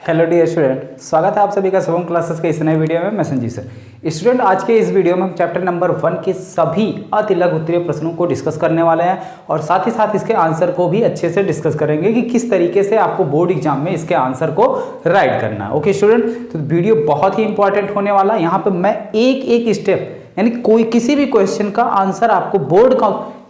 Hello dear student, स्वागत है आप सभी का शुभम क्लासेस के इस नए वीडियो में। मैं संजीव सर। स्टूडेंट, आज के इस वीडियो में हम चैप्टर नंबर 1 के सभी अति लघु उत्तरीय प्रश्नों को डिस्कस करने वाले हैं और साथ ही साथ इसके आंसर को भी अच्छे से डिस्कस करेंगे कि किस तरीके से आपको बोर्ड एग्जाम में इसके आंसर को राइट करना है। ओके स्टूडेंट, तो वीडियो बहुत ही इंपॉर्टेंट होने वाला है। यहाँ पर मैं एक एक स्टेप यानी कोई किसी भी क्वेश्चन का आंसर आपको बोर्ड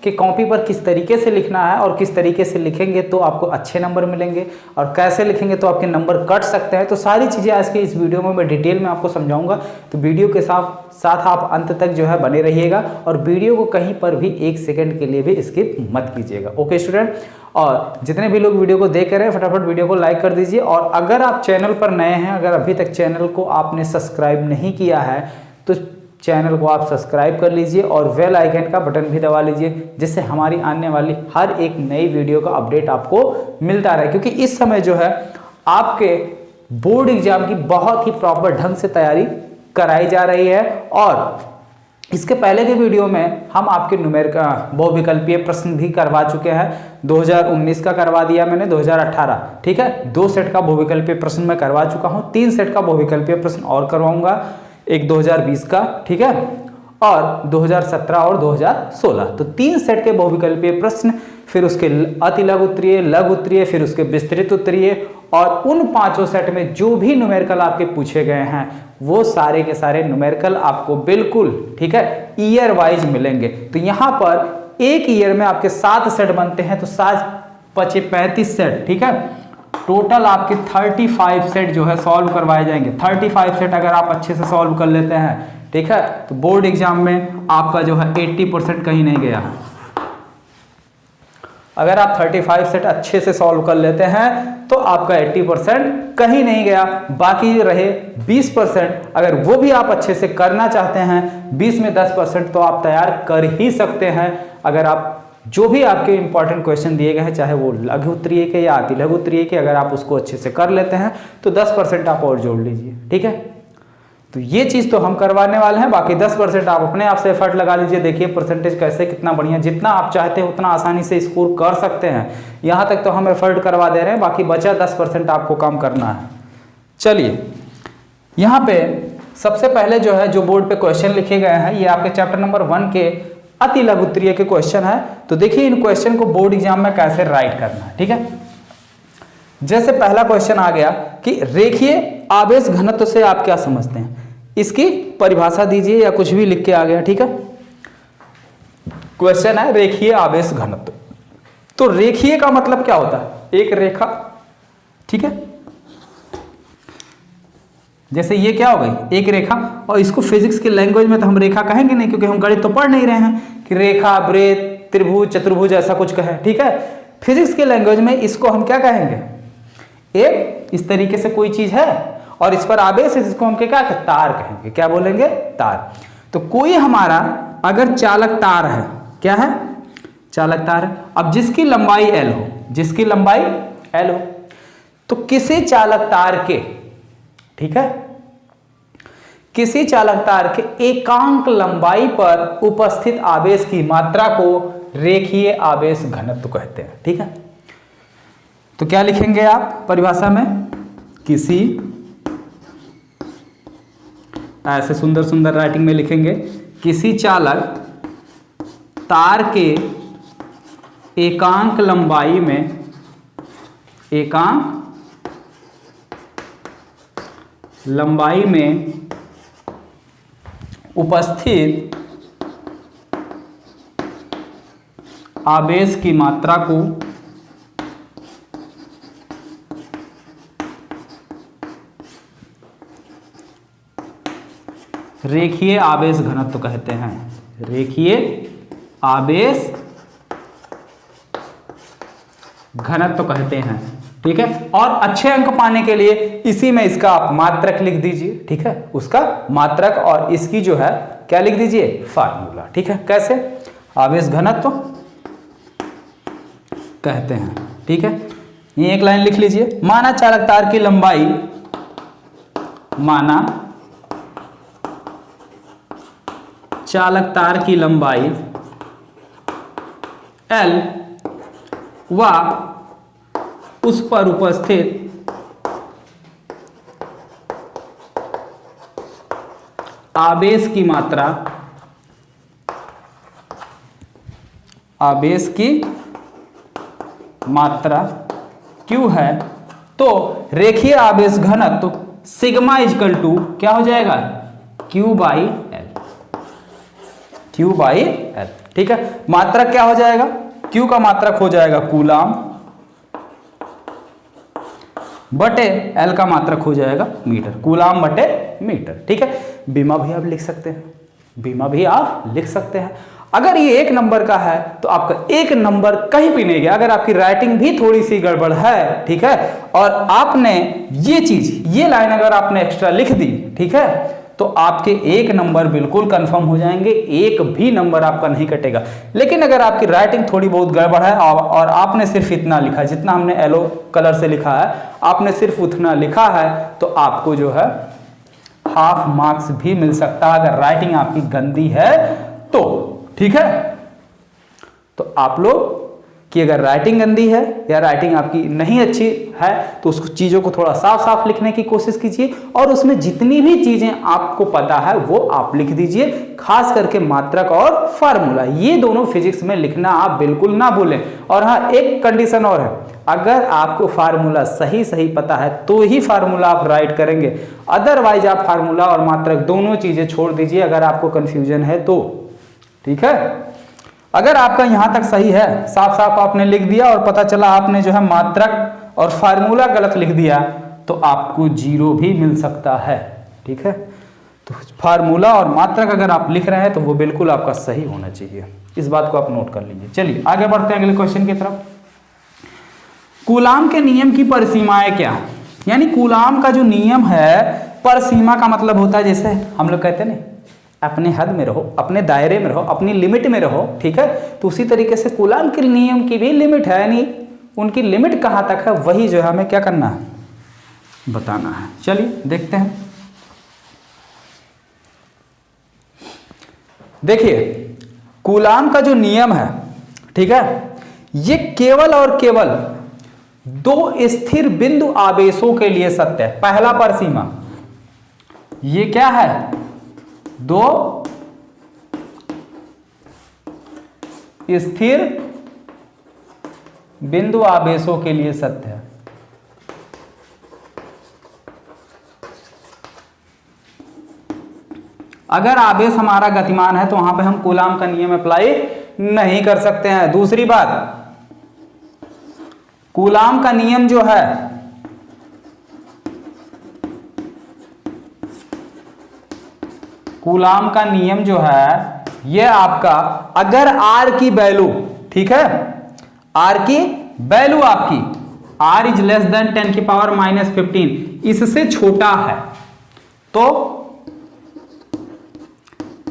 के कॉपी पर किस तरीके से लिखना है और किस तरीके से लिखेंगे तो आपको अच्छे नंबर मिलेंगे और कैसे लिखेंगे तो आपके नंबर कट सकते हैं। तो सारी चीज़ें आज के इस वीडियो में मैं डिटेल में आपको समझाऊंगा। तो वीडियो के साथ आप अंत तक जो है बने रहिएगा और वीडियो को कहीं पर भी 1 सेकंड के लिए भी स्किप मत कीजिएगा। ओके स्टूडेंट, और जितने भी लोग वीडियो को देख रहे हैं फटाफट वीडियो को लाइक कर दीजिए। और अगर आप चैनल पर नए हैं, अगर अभी तक चैनल को आपने सब्सक्राइब नहीं किया है तो चैनल को आप सब्सक्राइब कर लीजिए और बेल आइकन का बटन भी दबा लीजिए, जिससे हमारी आने वाली हर एक नई वीडियो का अपडेट आपको मिलता रहे। क्योंकि इस समय जो है आपके बोर्ड एग्जाम की बहुत ही प्रॉपर ढंग से तैयारी कराई जा रही है। और इसके पहले के वीडियो में हम आपके बहुविकल्पीय प्रश्न भी करवा चुके हैं। 2019 का करवा दिया मैंने, 2018, ठीक है। 2 सेट का बहुविकल्पीय प्रश्न मैं करवा चुका हूँ, 3 सेट का बहुविकल्पीय प्रश्न और करवाऊंगा, एक 2020 का, ठीक है, और 2017 और 2016। तो 3 सेट के बहुविकल्पीय प्रश्न, फिर उसके अति लघु उत्तरीय, लघु उत्तरीय, फिर उसके विस्तृत उत्तरीय, और उन 5 सेट में जो भी न्यूमेरिकल आपके पूछे गए हैं वो सारे के सारे न्यूमेरिकल आपको बिल्कुल, ठीक है, ईयर वाइज मिलेंगे। तो यहाँ पर एक ईयर में आपके 7 सेट बनते हैं, तो 35 सेट, ठीक है। टोटल आपके 35 सेट जो है सॉल्व करवाए जाएंगे। 35 सेट अगर आप अच्छे से सॉल्व कर लेते हैं, ठीक है, तो बोर्ड एग्जाम में आपका जो है 80% कहीं नहीं गया। अगर आप 35 सेट अच्छे से सॉल्व कर लेते हैं तो आपका 80% कहीं नहीं गया। बाकी रहे 20%, अगर वो भी आप अच्छे से करना चाहते हैं, 20 में 10% तो आप तैयार कर ही सकते हैं। अगर आप जो भी आपके इंपॉर्टेंट क्वेश्चन दिए गए हैं, चाहे वो लघु उत्तरीय के या अति लघु उत्तरीय के, अगर आप उसको अच्छे से कर लेते हैं तो 10% आप और जोड़ लीजिए, ठीक है। तो ये चीज़ तो हम करवाने वाले हैं। बाकी 10% आप अपने आप से एफर्ट लगा लीजिए, देखिए परसेंटेज कैसे कितना बढ़िया, जितना आप चाहते हैं उतना आसानी से स्कोर कर सकते हैं। यहाँ तक तो हम एफर्ट करवा दे रहे हैं, बाकी बचा 10% आपको काम करना है। चलिए, यहाँ पे सबसे पहले जो है जो बोर्ड पे क्वेश्चन लिखे गए हैं ये आपके चैप्टर नंबर 1 के अति लघु उत्तरीय के क्वेश्चन है। तो देखिए इन क्वेश्चन को बोर्ड एग्जाम में कैसे राइट करना है, ठीक है। जैसे पहला क्वेश्चन आ गया कि रेखीय आवेश घनत्व से आप क्या समझते हैं, इसकी परिभाषा दीजिए या कुछ भी लिख के आ गया, ठीक है। क्वेश्चन है रेखीय आवेश घनत्व। तो रेखीय का मतलब क्या होता है, एक रेखा, ठीक है। जैसे ये क्या हो गई, एक रेखा, और इसको फिजिक्स के लैंग्वेज में तो हम रेखा कहेंगे नहीं, क्योंकि हम गणित तो पढ़ नहीं रहे हैं कि रेखा, वृत्त, त्रिभुज, चतुर्भुज ऐसा कुछ कहे, ठीक है। फिजिक्स के लैंग्वेज में इसको हम क्या कहेंगे, एक इस तरीके से कोई चीज है और इस पर आवेश है, जिसको हम क्या कहेंगे, तार कहेंगे। क्या बोलेंगे, तार। तो कोई हमारा अगर चालक तार है, क्या है, चालक तार है। अब जिसकी लंबाई l हो, जिसकी लंबाई l हो, तो किसी चालक तार के, ठीक है, किसी चालक तार के एकांक लंबाई पर उपस्थित आवेश की मात्रा को रेखीय आवेश घनत्व कहते हैं, ठीक है। तो क्या लिखेंगे आप परिभाषा में, किसी, ऐसे सुंदर सुंदर राइटिंग में लिखेंगे, किसी चालक तार के एकांक लंबाई में, एकांक लंबाई में उपस्थित आवेश की मात्रा को रेखीय आवेश घनत्व कहते हैं। रेखीय आवेश घनत्व कहते हैं, ठीक है। और अच्छे अंक पाने के लिए इसी में इसका आप मात्रक लिख दीजिए, ठीक है, उसका मात्रक, और इसकी जो है क्या लिख दीजिए, फार्मूला, ठीक है। कैसे, आवेश घनत्व कहते हैं, ठीक है। ये एक लाइन लिख लीजिए, माना चालक तार की लंबाई, माना चालक तार की लंबाई L व उस पर उपस्थित आवेश की मात्रा, आवेश की मात्रा Q है, तो रेखीय आवेश घनत्व सिग्मा इजकल टू क्या हो जाएगा, Q by L, Q by L. ठीक है, मात्रक क्या हो जाएगा, Q का मात्रक हो जाएगा कूलाम बटे L का मात्रक हो जाएगा मीटर, कूलाम बटे मीटर। ठीक है, बीमा भी आप लिख सकते हैं, बीमा भी आप लिख सकते हैं। अगर ये 1 नंबर का है तो आपका 1 नंबर कहीं भी नहीं गया। अगर आपकी राइटिंग भी थोड़ी सी गड़बड़ है, ठीक है, और आपने ये चीज, ये लाइन अगर आपने एक्स्ट्रा लिख दी, ठीक है, तो आपके 1 नंबर बिल्कुल कंफर्म हो जाएंगे, 1 भी नंबर आपका नहीं कटेगा। लेकिन अगर आपकी राइटिंग थोड़ी बहुत गड़बड़ है और आपने सिर्फ इतना लिखा है, जितना हमने येलो कलर से लिखा है, आपने सिर्फ उतना लिखा है, तो आपको जो है हाफ मार्क्स भी मिल सकता है, अगर राइटिंग आपकी गंदी है तो। ठीक है, तो आप लोग कि अगर राइटिंग गंदी है या राइटिंग आपकी नहीं अच्छी है तो उस चीज़ों को थोड़ा साफ साफ लिखने की कोशिश कीजिए, और उसमें जितनी भी चीज़ें आपको पता है वो आप लिख दीजिए, खास करके मात्रक और फार्मूला, ये दोनों फिजिक्स में लिखना आप बिल्कुल ना भूलें। और हाँ, एक कंडीशन और है, अगर आपको फार्मूला सही सही पता है तो ही फार्मूला आप राइट करेंगे, अदरवाइज आप फार्मूला और मात्रक दोनों चीज़ें छोड़ दीजिए अगर आपको कन्फ्यूजन है तो। ठीक है, अगर आपका यहां तक सही है, साफ साफ आपने लिख दिया और पता चला आपने जो है मात्रक और फार्मूला गलत लिख दिया, तो आपको 0 भी मिल सकता है। ठीक है, तो फार्मूला और मात्रक अगर आप लिख रहे हैं तो वो बिल्कुल आपका सही होना चाहिए, इस बात को आप नोट कर लीजिए। चलिए आगे बढ़ते हैं अगले क्वेश्चन की तरफ। कूलाम के नियम की परिसीमाएं क्या, यानी कूलाम का जो नियम है, परिसीमा का मतलब होता है जैसे हम लोग कहते हैं ना, अपने हद में रहो, अपने दायरे में रहो, अपनी लिमिट में रहो। ठीक है, तो उसी तरीके से कूलाम के नियम की भी लिमिट है, यानी उनकी लिमिट कहाँ तक है वही जो है हमें क्या करना है, बताना है। चलिए देखते हैं। देखिए कूलाम का जो नियम है, ठीक है, ये केवल और केवल 2 स्थिर बिंदु आवेशों के लिए सत्य है। पहला परिसीमा ये क्या है, 2 स्थिर बिंदु आवेशों के लिए सत्य है। अगर आवेश हमारा गतिमान है तो वहां पे हम कूलाम का नियम अप्लाई नहीं कर सकते हैं। दूसरी बात, कूलाम का नियम जो है कूलाम का नियम जो है ये आपका, अगर R की वैल्यू, ठीक है, R की वैल्यू आपकी R इज लेस देन 10 की पावर -15 इससे छोटा है तो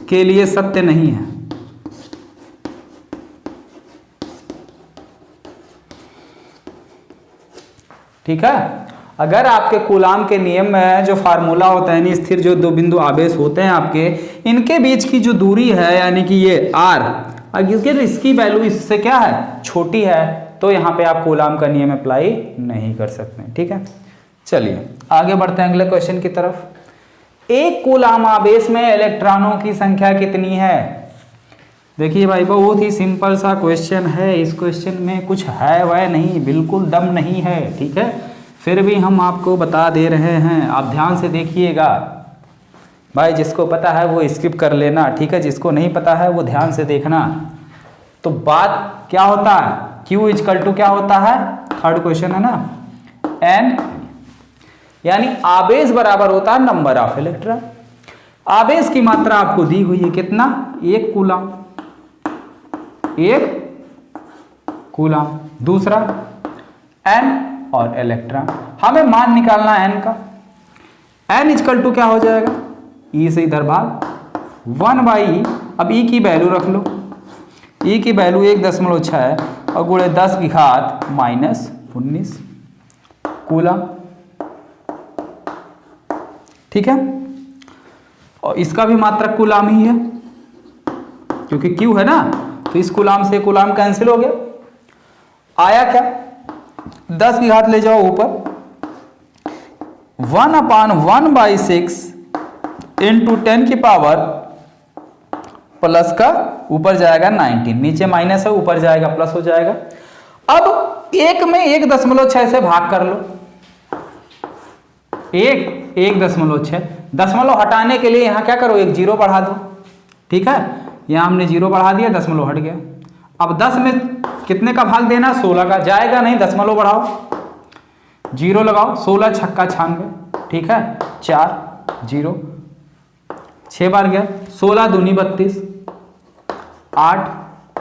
के लिए सत्य नहीं है। ठीक है, अगर आपके कूलाम के नियम में जो फार्मूला होता है, यानी स्थिर जो 2 बिंदु आवेश होते हैं आपके, इनके बीच की जो दूरी है यानी कि ये R, अगर इसकी वैल्यू इससे क्या है, छोटी है, तो यहाँ पे आप कूलाम का नियम अप्लाई नहीं कर सकते। ठीक है, चलिए आगे बढ़ते हैं अगले क्वेश्चन की तरफ। एक कूलाम आवेश में इलेक्ट्रॉनों की संख्या कितनी है। देखिए भाई, बहुत ही सिंपल सा क्वेश्चन है, इस क्वेश्चन में कुछ है वह नहीं, बिल्कुल दम नहीं है। ठीक है, फिर भी हम आपको बता दे रहे हैं, आप ध्यान से देखिएगा भाई, जिसको पता है वो स्किप कर लेना, ठीक है, जिसको नहीं पता है वो ध्यान से देखना। तो बात क्या होता है, Q इजकल टू क्या होता है, थर्ड क्वेश्चन है ना, N, यानी आवेश बराबर होता है नंबर ऑफ इलेक्ट्रॉन। आवेश की मात्रा आपको दी हुई है कितना, 1 कूलाम, 1 कूलाम। दूसरा N और इलेक्ट्रॉन, हमें मान निकालना है N का। N इजकल टू क्या हो जाएगा, E से इधर भाग 1/E, अब E की वैल्यू रख लो, E की वैल्यू 1.6 है और गुणे 10 की घात -19 कूलाम। ठीक है, और इसका भी मात्रक कूलाम ही है क्योंकि Q है ना, तो इस कूलाम से कूलाम कैंसिल हो गया। आया क्या, 10 की घात ले जाओ ऊपर, 1/1/6 इंटू 10 की पावर प्लस का ऊपर जाएगा 19, नीचे माइनस है ऊपर जाएगा प्लस हो जाएगा। अब एक में 1.6 से भाग कर लो, 1.6 दशमलव हटाने के लिए यहां क्या करो, एक जीरो बढ़ा दो, ठीक है, यहां हमने जीरो बढ़ा दिया, दशमलव हट गया। अब 10 में कितने का भाग देना, 16 का, जाएगा नहीं, दशमलव बढ़ाओ, जीरो लगाओ, 16 छक्का 96, ठीक है, 4 0 6 बार गया, 16 दूनी 32, 8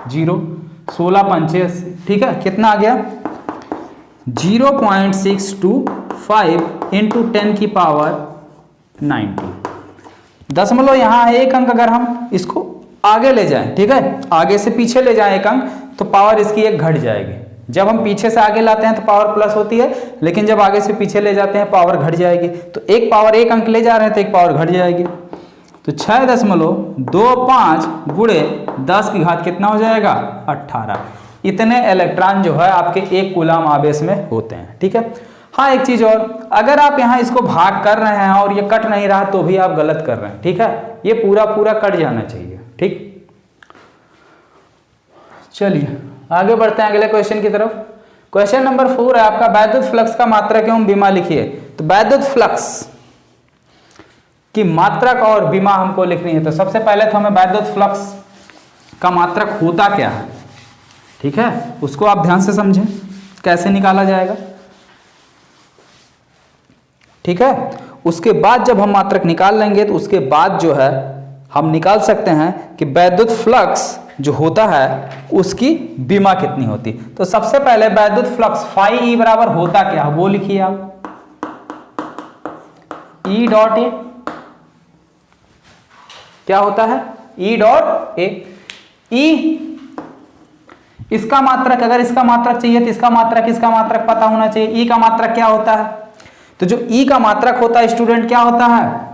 0 16 पंचे 80, ठीक है, कितना आ गया 0.625 इंटू 10 की पावर 90। दशमलव यहां है एक अंक, अगर हम इसको आगे ले जाएं, ठीक है, आगे से पीछे ले जाएं एक अंक, तो पावर इसकी एक घट जाएगी। जब हम पीछे से आगे लाते हैं तो पावर प्लस होती है, लेकिन जब आगे से पीछे ले जाते हैं पावर घट जाएगी। तो एक पावर एक अंक ले जा रहे हैं तो एक पावर घट जाएगी। तो 6.25 गुणे 10 की घात कितना हो जाएगा 18। इतने इलेक्ट्रॉन जो है आपके एक कूलाम आवेश में होते हैं, ठीक है। हाँ, एक चीज और, अगर आप यहाँ इसको भाग कर रहे हैं और ये कट नहीं रहा तो भी आप गलत कर रहे हैं, ठीक है, ये पूरा पूरा कट जाना चाहिए, ठीक। चलिए आगे बढ़ते हैं अगले क्वेश्चन की तरफ। क्वेश्चन नंबर 4 है आपका, वैद्युत फ्लक्स का मात्रक एवं बीमा लिखिए। तो वैद्युत फ्लक्स की मात्रक और बीमा हमको लिखनी है। तो सबसे पहले तो हमें वैद्युत फ्लक्स का मात्रक होता क्या है, ठीक है, उसको आप ध्यान से समझें कैसे निकाला जाएगा, ठीक है। उसके बाद जब हम मात्रक निकाल लेंगे तो उसके बाद जो है हम निकाल सकते हैं कि वैद्युत फ्लक्स जो होता है उसकी बीमा कितनी होती। तो सबसे पहले वैद्युत फ्लक्स फाई ई बराबर होता क्या, वो लिखिए आप, ई डॉट ए क्या होता है, ई डॉट ए। ई इसका मात्रक, अगर इसका मात्रक चाहिए तो इसका मात्रक पता होना चाहिए। ई का मात्रक क्या होता है, तो जो ई का मात्रक होता है स्टूडेंट क्या होता है,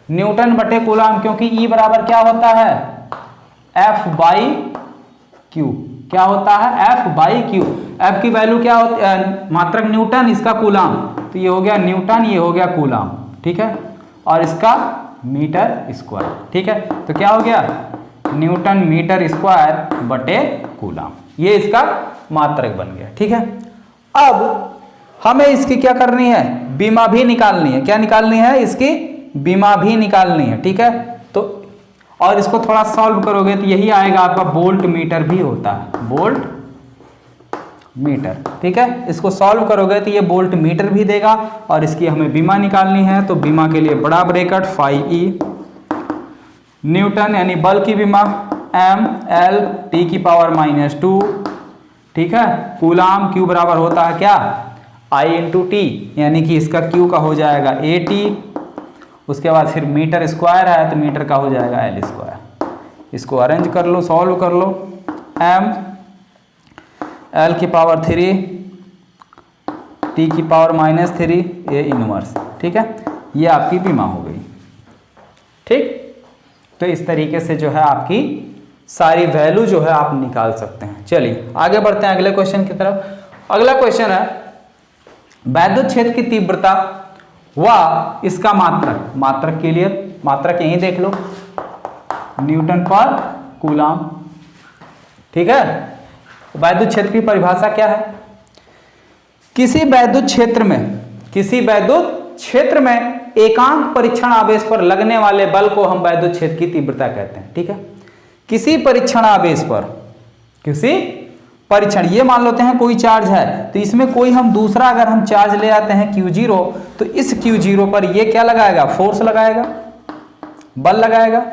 न्यूटन बटे कूलाम, क्योंकि ई बराबर क्या होता है F बाई क्यू, क्या होता है F बाई क्यू। F की वैल्यू क्या होती है, मात्रक न्यूटन, इसका कूलाम, तो ये हो गया न्यूटन, ये हो गया कूलाम, ठीक है, और इसका मीटर स्क्वायर, ठीक है। तो क्या हो गया न्यूटन मीटर स्क्वायर बटे कूलाम, ये इसका मात्रक बन गया, ठीक है। अब हमें इसकी क्या करनी है, बीमा भी निकालनी है। क्या निकालनी है, इसकी बीमा भी निकालनी है, ठीक है। तो और इसको थोड़ा सॉल्व करोगे तो यही आएगा आपका, वोल्ट मीटर भी होता है, वोल्ट मीटर, ठीक है। इसको सॉल्व करोगे तो ये वोल्ट मीटर भी देगा, और इसकी हमें बीमा निकालनी है। तो बीमा के लिए बड़ा ब्रैकेट फाई ई, न्यूटन यानी बल की बीमा एम एल टी की पावर -2, ठीक है। कूलाम क्यू बराबर होता है क्या, आई इंटू टी, यानी कि इसका क्यू का हो जाएगा ए टी। उसके बाद फिर मीटर स्क्वायर है तो मीटर का हो जाएगा एल स्क्वायर। इसको अरेंज कर लो, सॉल्व कर लो, एम एल की पावर 3 टी की पावर -3 ए इनवर्स, ठीक है। ये आपकी बीमा हो गई, ठीक। तो इस तरीके से जो है आपकी सारी वैल्यू जो है आप निकाल सकते हैं। चलिए आगे बढ़ते हैं अगले क्वेश्चन की तरफ। अगला क्वेश्चन है, वैद्युत क्षेत्र की तीव्रता व इसका मात्रक के लिए मात्रक यहीं देख लो, न्यूटन पर कूलाम, ठीक है। वैद्युत क्षेत्र की परिभाषा क्या है, किसी वैद्युत क्षेत्र में एकांक परीक्षण आवेश पर लगने वाले बल को हम वैद्युत क्षेत्र की तीव्रता कहते हैं, ठीक है। किसी परीक्षण आवेश पर, ये मान लेते हैं कोई चार्ज है, तो इसमें कोई हम दूसरा अगर हम चार्ज ले आते हैं Q0, तो इस Q0 पर ये क्या लगाएगा, फोर्स लगाएगा, बल लगाएगा।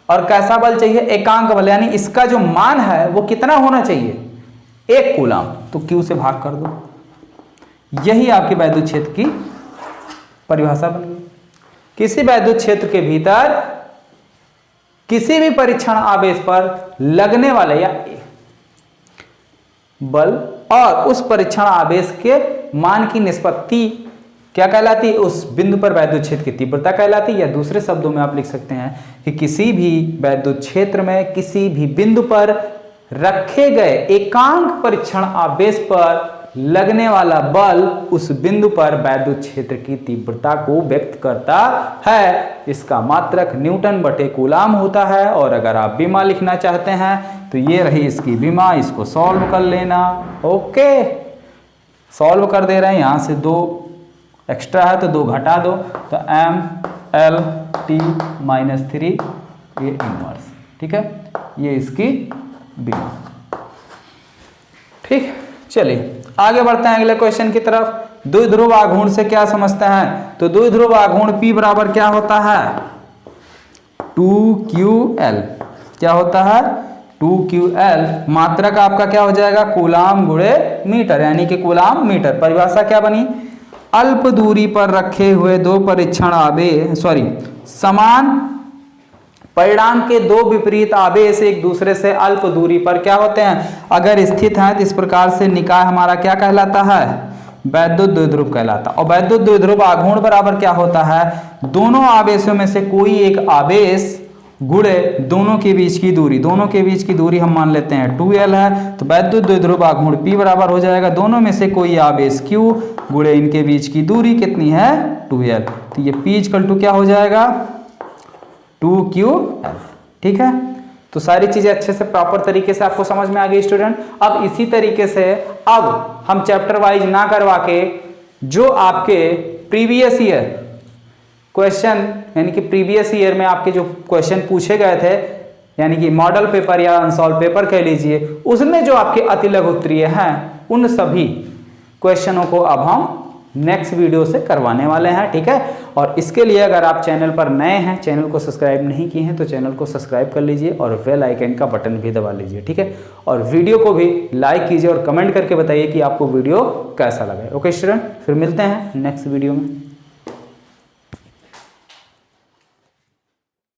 और कैसा बल चाहिए, एकांक बल, यानी इसका जो मान है वो कितना होना चाहिए, 1 कूलाम। तो Q से भाग कर दो, यही आपके वैद्युत क्षेत्र की परिभाषा बन गई। किसी वैद्युत क्षेत्र के भीतर किसी भी परीक्षण आवेश पर लगने वाले या बल और उस परीक्षण आवेश के मान की निष्पत्ति क्या कहलाती है, उस बिंदु पर वैद्युत क्षेत्र की तीव्रता कहलाती है। या दूसरे शब्दों में आप लिख सकते हैं कि किसी भी वैद्युत क्षेत्र में किसी भी बिंदु पर रखे गए एकांक परीक्षण आवेश पर लगने वाला बल उस बिंदु पर वैद्युत क्षेत्र की तीव्रता को व्यक्त करता है। इसका मात्रक न्यूटन बटे कूलाम होता है। और अगर आप बीमा लिखना चाहते हैं तो ये रही इसकी बीमा, इसको सॉल्व कर लेना। ओके, सॉल्व कर दे रहे हैं, यहाँ से 2 एक्स्ट्रा है तो 2 घटा दो, तो mLT-3 ये इनवर्स, ठीक है, ये इसकी बीमा। ठीक, चलिए आगे बढ़ते हैं अगले क्वेश्चन की तरफ। द्विध्रुव आघूर्ण से क्या समझते हैं? तो द्विध्रुव आघूर्ण P बराबर क्या होता है? 2QL। क्या होता है? 2QL। मात्रक आपका क्या हो जाएगा? कूलाम गुणे मीटर, यानी कि कूलाम मीटर। परिभाषा क्या बनी? अल्प दूरी पर रखे हुए दो परीक्षण आवेश समान परिणाम के दो विपरीत आवेश एक दूसरे से अल्प दूरी पर क्या होते हैं? अगर स्थित हैं तो इस प्रकार से निकाय हमारा क्या कहलाता है? वैद्युत द्विध्रुव कहलाता है। और वैद्युत द्विध्रुव आघूर्ण बराबर क्या होता है? दोनों आवेशों में से कोई एक आवेश गुणे दोनों के बीच की दूरी। दोनों के बीच की दूरी हम मान लेते हैं 2L है, तो वैद्युत द्विध्रुव आघूर्ण P बराबर हो जाएगा दोनों में से कोई आवेश Q गुणे इनके बीच की दूरी कितनी है? 2L। तो ये P = क्या हो जाएगा? 2QL। ठीक है, तो सारी चीजें अच्छे से प्रॉपर तरीके से आपको समझ में आ गई स्टूडेंट। अब इसी तरीके से अब हम चैप्टर वाइज ना करवा के जो आपके प्रीवियस ईयर क्वेश्चन, यानी कि प्रीवियस ईयर में आपके जो क्वेश्चन पूछे गए थे, यानी कि मॉडल पेपर या अनसॉल्व पेपर कह लीजिए, उसमें जो आपके अतिलघु उत्तरीय हैं उन सभी क्वेश्चनों को अब हम नेक्स्ट वीडियो से करवाने वाले हैं। ठीक है, और इसके लिए अगर आप चैनल पर नए हैं, चैनल को सब्सक्राइब नहीं किए हैं तो चैनल को सब्सक्राइब कर लीजिए और बेल आइकन का बटन भी दबा लीजिए। ठीक है, और वीडियो को भी लाइक कीजिए और कमेंट करके बताइए कि आपको वीडियो कैसा लगा। ओके स्टूडेंट, फिर मिलते हैं नेक्स्ट वीडियो में।